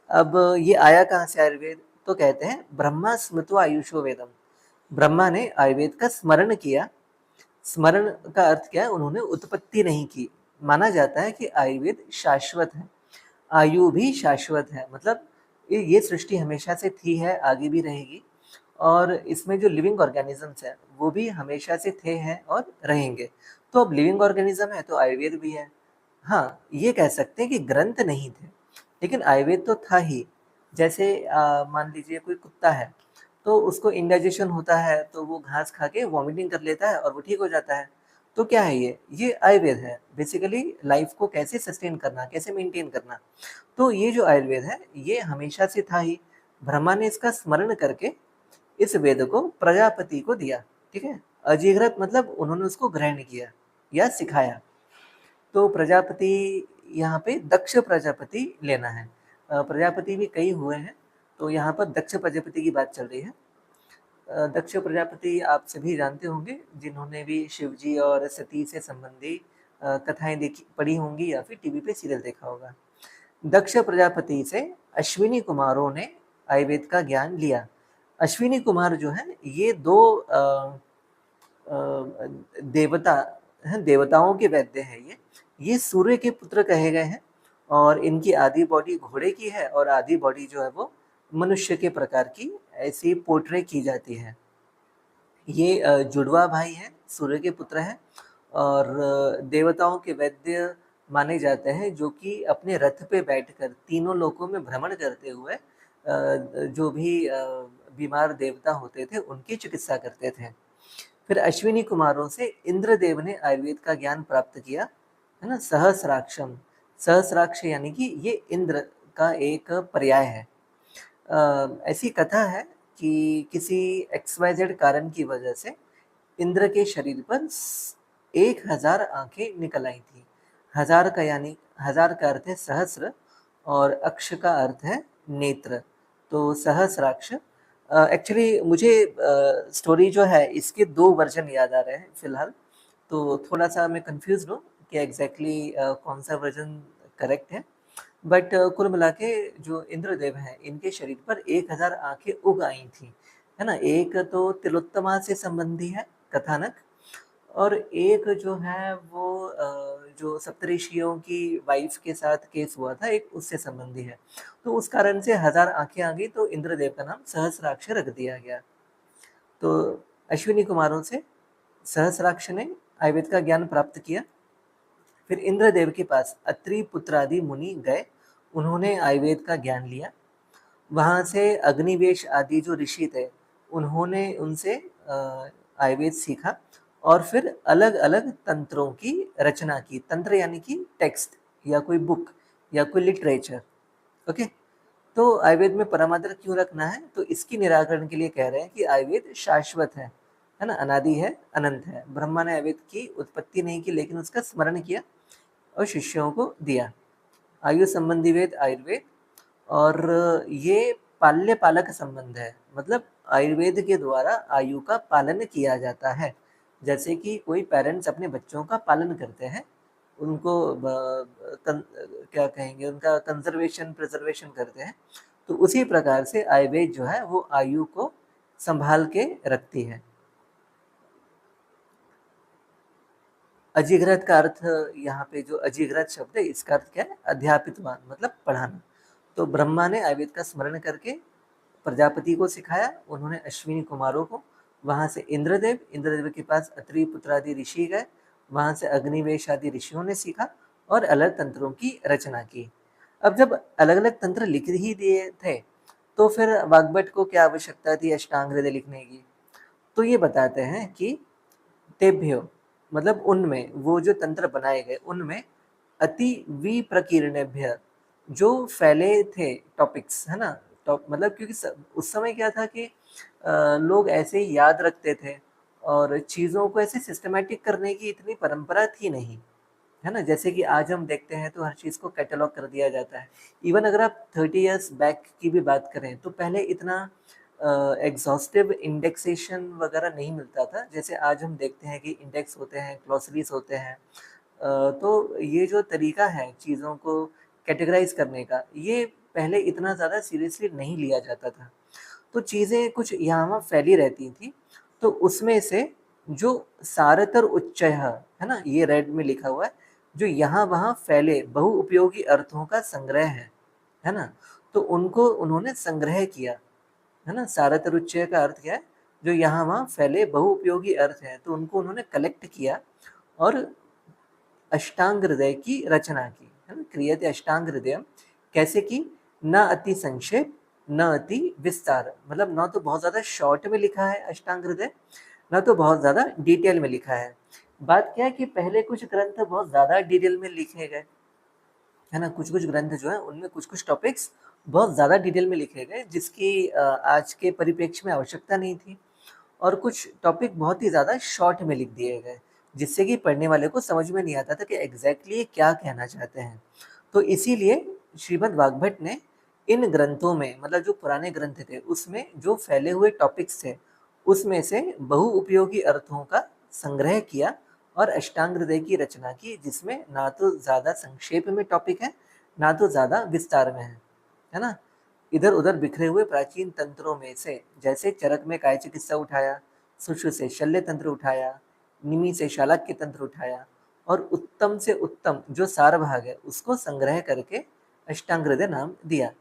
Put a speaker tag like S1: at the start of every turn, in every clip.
S1: अब ये आया कहाँ से आयुर्वेद? तो कहते हैं ब्रह्मा स्मृत्वा आयुषो वेदम। ब्रह्मा ने आयुर्वेद का स्मरण किया। स्मरण का अर्थ क्या है? उन्होंने उत्पत्ति नहीं की। माना जाता है कि आयुर्वेद शाश्वत है, आयु भी शाश्वत है, मतलब ये सृष्टि हमेशा से थी है, आगे भी रहेगी, और इसमें जो लिविंग ऑर्गेनिजम्स हैं वो भी हमेशा से थे हैं और रहेंगे। तो अब लिविंग ऑर्गेनिज्म है तो आयुर्वेद भी है। हाँ, ये कह सकते हैं कि ग्रंथ नहीं थे, लेकिन आयुर्वेद तो था ही। जैसे मान लीजिए कोई कुत्ता है, तो उसको इंडाइजेशन होता है, तो वो घास खा के वॉमिटिंग कर लेता है और वो ठीक हो जाता है। तो क्या है ये आयुर्वेद है। बेसिकली लाइफ को कैसे सस्टेन करना, कैसे मेंटेन करना। तो ये जो आयुर्वेद है ये हमेशा से था ही। ब्रह्मा ने इसका स्मरण करके इस वेद को प्रजापति को दिया। ठीक है, अजीघ्रत मतलब उन्होंने उसको ग्रहण किया या सिखाया। तो प्रजापति यहाँ पे दक्ष प्रजापति लेना है। प्रजापति भी कई हुए हैं, तो यहाँ पर दक्ष प्रजापति की बात चल रही है। दक्ष प्रजापति आप सभी जानते होंगे, जिन्होंने भी शिवजी और सती से संबंधी कथाएं देखी पढ़ी होंगी या फिर टीवी पे सीरियल देखा होगा। दक्ष प्रजापति से अश्विनी कुमारों ने आयुर्वेद का ज्ञान लिया। अश्विनी कुमार जो है ये दो देवता हैं, देवताओं के वैद्य हैं। ये सूर्य के पुत्र कहे गए हैं, और इनकी आधी बॉडी घोड़े की है और आधी बॉडी जो है वो मनुष्य के प्रकार की ऐसी पोर्ट्रे की जाती है। ये जुड़वा भाई हैं, सूर्य के पुत्र हैं, और देवताओं के वैद्य माने जाते हैं, जो कि अपने रथ पे बैठकर तीनों लोकों में भ्रमण करते हुए जो भी बीमार देवता होते थे उनकी चिकित्सा करते थे। फिर अश्विनी कुमारों से इंद्रदेव ने आयुर्वेद का ज्ञान प्राप्त किया, है ना। सहस्राक्षम, सहस्राक्ष यानी कि ये इंद्र का एक पर्याय है। ऐसी कथा है कि किसी XYZ कारण की वजह से इंद्र के शरीर पर 1000 आंखें निकल आई थी। हजार का यानी हजार का अर्थ है सहस्र, और अक्ष का अर्थ है नेत्र। तो सहस्राक्ष। एक्चुअली मुझे स्टोरी जो है इसके दो वर्जन याद आ रहे हैं फिलहाल, तो थोड़ा सा मैं कंफ्यूज हूँ कि एग्जैक्टली कौन सा वर्जन करेक्ट है। बट कुल मिला के जो इंद्रदेव हैं इनके शरीर पर 1000 आंखें उग आई थी, है ना। एक तो तिलोत्तमा से संबंधी है कथानक, और एक जो है वो जो सप्तऋषियों की वाइफ के साथ केस हुआ था एक, उससे संबंधी है। तो उस कारण से 1000 आंखें आ गई, तो इंद्रदेव का नाम सहस्राक्ष रख दिया गया। तो अश्विनी कुमारों से सहस्राक्ष ने आयुर्वेद का ज्ञान प्राप्त किया। फिर इंद्रदेव के पास अत्रि पुत्रादि मुनि गए, उन्होंने आयुर्वेद का ज्ञान लिया। वहाँ से अग्निवेश आदि जो ऋषि थे उन्होंने उनसे आयुर्वेद सीखा, और फिर अलग अलग तंत्रों की रचना की। तंत्र यानी कि टेक्स्ट या कोई बुक या कोई लिटरेचर। ओके। तो आयुर्वेद में परमात्र क्यों रखना है? तो इसकी निराकरण के लिए कह रहे हैं कि आयुर्वेद शाश्वत है ना, अनादि है, अनंत है। ब्रह्मा ने आयुर्वेद की उत्पत्ति नहीं की, लेकिन उसका स्मरण किया और शिष्यों को दिया। आयु संबंधी वेद आयुर्वेद, और ये पाल्य पालक संबंध है, मतलब आयुर्वेद के द्वारा आयु का पालन किया जाता है। जैसे कि कोई पेरेंट्स अपने बच्चों का पालन करते हैं, उनको क्या कहेंगे, उनका कंजर्वेशन प्रिजर्वेशन करते हैं, तो उसी प्रकार से आयुर्वेद जो है वो आयु को संभाल के रखती है। अजीघ्रत का अर्थ, यहाँ पे जो अजीघ्रत शब्द है इसका अर्थ क्या है? अध्यापितवान, मतलब पढ़ाना। तो ब्रह्मा ने आयुर्वेद का स्मरण करके प्रजापति को सिखाया, उन्होंने अश्विनी कुमारों को। वहां से इंद्रदेव, इंद्रदेव के पास अत्रि पुत्रादि ऋषि गए, वहां से अग्निवेश आदि ऋषियों ने सीखा और अलग तंत्रों की रचना की। अब जब अलग अलग तंत्र लिख ही दिए थे, तो फिर वाग्भट को क्या आवश्यकता थी अष्टांग हृदय लिखने की? तो ये बताते हैं कि तेभ्यो, मतलब उनमें वो जो तंत्र बनाए गए उनमें अति विप्रकीर्णेभ्य, जो फैले थे टॉपिक्स, है ना। टॉप मतलब क्योंकि उस समय क्या था कि लोग ऐसे ही याद रखते थे, और चीज़ों को ऐसे सिस्टमेटिक करने की इतनी परंपरा थी नहीं, है ना। जैसे कि आज हम देखते हैं तो हर चीज़ को कैटलॉग कर दिया जाता है। इवन अगर आप 30 इयर्स बैक की भी बात करें तो पहले इतना एग्जॉस्टिव इंडेक्सेशन वगैरह नहीं मिलता था, जैसे आज हम देखते हैं कि इंडेक्स होते हैं, ग्लॉसरीज होते हैं। तो ये जो तरीका है चीज़ों को कैटेगराइज करने का, ये पहले इतना ज़्यादा सीरियसली नहीं लिया जाता था। तो चीज़ें कुछ यहाँ फैली रहती थी। तो उसमें से जो सारतर उच्चय है ना, ये रेड में लिखा हुआ है, जो यहाँ वहाँ फैले बहुउपयोगी अर्थों का संग्रह है ना, तो उनको उन्होंने संग्रह किया, है ना। सारतर उच्चय का अर्थ क्या है, जो यहाँ वहाँ फैले बहुउपयोगी अर्थ हैं, तो उनको उन्होंने कलेक्ट किया और अष्टांग हृदय की रचना की, है ना। क्रियते अष्टांग हृदय, कैसे की, न अति संक्षेप न अति विस्तार, मतलब न तो बहुत ज्यादा शॉर्ट में लिखा है अष्टांग हृदय, न तो बहुत ज्यादा डिटेल में लिखा है। बात क्या है कि पहले कुछ ग्रंथ बहुत ज्यादा डिटेल में लिखे गए, है ना। कुछ कुछ ग्रंथ जो है उनमें कुछ कुछ टॉपिक्स बहुत ज्यादा डिटेल में लिखे गए, जिसकी आज के परिप्रेक्ष्य में आवश्यकता नहीं थी, और कुछ टॉपिक बहुत ही ज़्यादा शॉर्ट में लिख दिए गए, जिससे कि पढ़ने वाले को समझ में नहीं आता था कि एग्जैक्टली ये क्या कहना चाहते हैं। तो इसीलिए श्रीमद् वाग्भट ने इन ग्रंथों में, मतलब जो पुराने ग्रंथ थे उसमें जो फैले हुए टॉपिक्स थे, उसमें से बहुउपयोगी अर्थों का संग्रह किया और अष्टांग हृदय की रचना की, जिसमें ना तो ज़्यादा संक्षेप में टॉपिक है, ना तो ज़्यादा विस्तार में है ना। इधर उधर बिखरे हुए प्राचीन तंत्रों में से, जैसे चरक में काय चिकित्सा उठाया, सुश्रु से शल्य तंत्र उठाया, निमि से शालाक्य तंत्र उठाया, और उत्तम से उत्तम जो सार भाग है उसको संग्रह करके अष्टांग हृदय नाम दिया।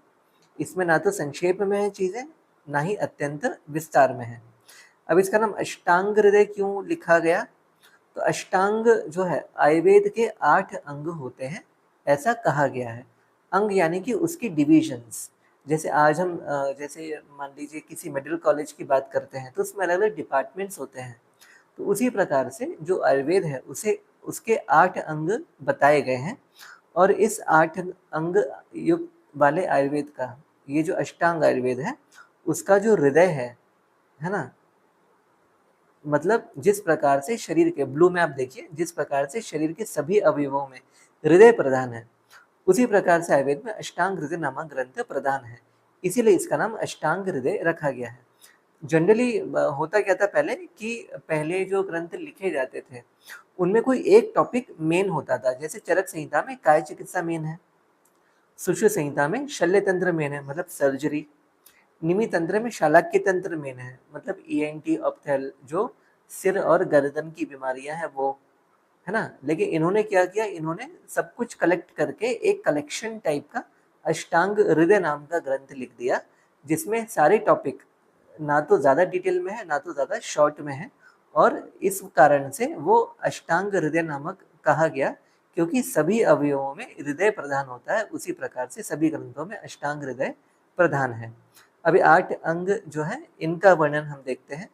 S1: इसमें ना तो संक्षेप में है चीजें, ना ही अत्यंत विस्तार में है। अब इसका नाम अष्टांग हृदय क्यों लिखा गया, तो अष्टांग जो है आयुर्वेद के 8 अंग होते हैं, ऐसा कहा गया है। अंग यानी कि उसकी डिविजन्स। जैसे आज हम जैसे मान लीजिए किसी मेडिकल कॉलेज की बात करते हैं तो उसमें अलग अलग डिपार्टमेंट्स होते हैं, तो उसी प्रकार से जो आयुर्वेद है उसे उसके 8 अंग बताए गए हैं, और इस 8 अंग युक्त वाले आयुर्वेद का ये जो अष्टांग आयुर्वेद है उसका जो हृदय है ना, मतलब जिस प्रकार से शरीर के, ब्लू में आप देखिए, जिस प्रकार से शरीर के सभी अवयवों में हृदय प्रधान है, उसी प्रकार से आयुर्वेद में अष्टांग हृदय नामक ग्रंथ प्रधान है, इसीलिए इसका नाम अष्टांग हृदय रखा गया है। जनरली होता क्या था पहले कि पहले जो ग्रंथ लिखे जाते थे उनमें कोई एक टॉपिक मेन होता था, जैसे चरक संहिता में काय चिकित्सा मेन है, सुश्रुत संहिता में शल्य तंत्र मेन है, मतलब सर्जरी, निमि तंत्र में शालाक्य तंत्र मेन है, मतलब ईएनटी ऑप्थेल, जो सिर और गर्दन की बीमारियां हैं वो, है ना। लेकिन इन्होंने क्या किया, इन्होंने सब कुछ कलेक्ट करके एक कलेक्शन टाइप का अष्टांग हृदय नाम का ग्रंथ लिख दिया, जिसमें सारे टॉपिक ना तो ज्यादा डिटेल में है ना तो ज्यादा शॉर्ट में है, और इस कारण से वो अष्टांग हृदय नामक कहा गया, क्योंकि सभी अवयवों में हृदय प्रधान होता है, उसी प्रकार से सभी ग्रंथों में अष्टांग हृदय प्रधान है। अभी 8 अंग जो है इनका वर्णन हम देखते हैं।